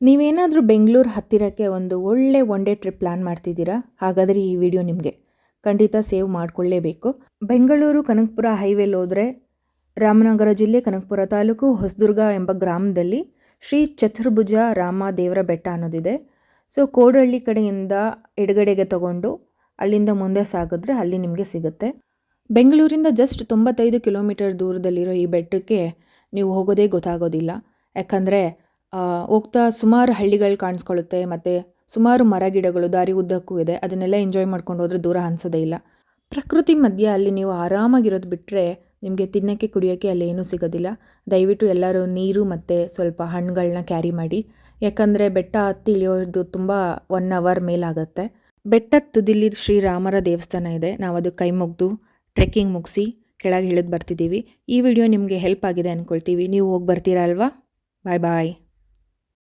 ನೀವೇನಾದರೂ ಬೆಂಗಳೂರು ಹತ್ತಿರಕ್ಕೆ ಒಂದು ಒಳ್ಳೆ ಒನ್ ಡೇ ಟ್ರಿಪ್ ಪ್ಲ್ಯಾನ್ ಮಾಡ್ತಿದ್ದೀರಾ? ಹಾಗಾದರೆ ಈ ವಿಡಿಯೋ ನಿಮಗೆ ಖಂಡಿತ ಸೇವ್ ಮಾಡಿಕೊಳ್ಳೇಬೇಕು. ಬೆಂಗಳೂರು ಕನಕಪುರ ಹೈವೇಲಿ ಹೋದರೆ ರಾಮನಗರ ಜಿಲ್ಲೆ ಕನಕಪುರ ತಾಲೂಕು ಹೊಸದುರ್ಗ ಎಂಬ ಗ್ರಾಮದಲ್ಲಿ ಶ್ರೀ ಚತುರ್ಭುಜ ರಾಮ ದೇವರ ಬೆಟ್ಟ ಅನ್ನೋದಿದೆ. ಸೊ ಕೋಡಹಳ್ಳಿ ಕಡೆಯಿಂದ ಎಡಗಡೆಗೆ ತಗೊಂಡು ಅಲ್ಲಿಂದ ಮುಂದೆ ಸಾಗಿದ್ರೆ ಅಲ್ಲಿ ನಿಮಗೆ ಸಿಗುತ್ತೆ. ಬೆಂಗಳೂರಿಂದ ಜಸ್ಟ್ 95 ಕಿಲೋಮೀಟರ್ ದೂರದಲ್ಲಿರೋ ಈ ಬೆಟ್ಟಕ್ಕೆ ನೀವು ಹೋಗೋದೇ ಗೊತ್ತಾಗೋದಿಲ್ಲ. ಯಾಕಂದರೆ ಹೋಗ್ತಾ ಸುಮಾರು ಹಳ್ಳಿಗಳು ಕಾಣಿಸ್ಕೊಳ್ಳುತ್ತೆ ಮತ್ತು ಸುಮಾರು ಮರ ಗಿಡಗಳು ದಾರಿ ಉದ್ದಕ್ಕೂ ಇದೆ. ಅದನ್ನೆಲ್ಲ ಎಂಜಾಯ್ ಮಾಡ್ಕೊಂಡು ಹೋದರೆ ದೂರ ಅನಿಸೋದೇ ಇಲ್ಲ. ಪ್ರಕೃತಿ ಮಧ್ಯೆ ಅಲ್ಲಿ ನೀವು ಆರಾಮಾಗಿರೋದು ಬಿಟ್ಟರೆ ನಿಮಗೆ ತಿನ್ನೋಕ್ಕೆ ಕುಡಿಯೋಕ್ಕೆ ಅಲ್ಲಿ ಏನೂ ಸಿಗೋದಿಲ್ಲ. ದಯವಿಟ್ಟು ಎಲ್ಲರೂ ನೀರು ಮತ್ತು ಸ್ವಲ್ಪ ಹಣ್ಣುಗಳನ್ನ ಕ್ಯಾರಿ ಮಾಡಿ. ಯಾಕಂದರೆ ಬೆಟ್ಟ ಹತ್ತಿ ಇಳಿಯೋದು ತುಂಬ 1 ಅವರ್ ಮೇಲಾಗುತ್ತೆ. ಬೆಟ್ಟದ ತುದಿಲಿ ಶ್ರೀರಾಮರ ದೇವಸ್ಥಾನ ಇದೆ. ನಾವು ಅದು ಕೈ ಮುಗಿದು ಟ್ರೆಕ್ಕಿಂಗ್ ಮುಗಿಸಿ ಕೆಳಗೆ ಇಳಿದು ಬರ್ತಿದ್ದೀವಿ. ಈ ವಿಡಿಯೋ ನಿಮಗೆ ಹೆಲ್ಪ್ ಆಗಿದೆ ಅಂದ್ಕೊಳ್ತೀವಿ. ನೀವು ಹೋಗಿ ಬರ್ತೀರಾ ಅಲ್ವಾ? ಬಾಯ್ ಬಾಯ್.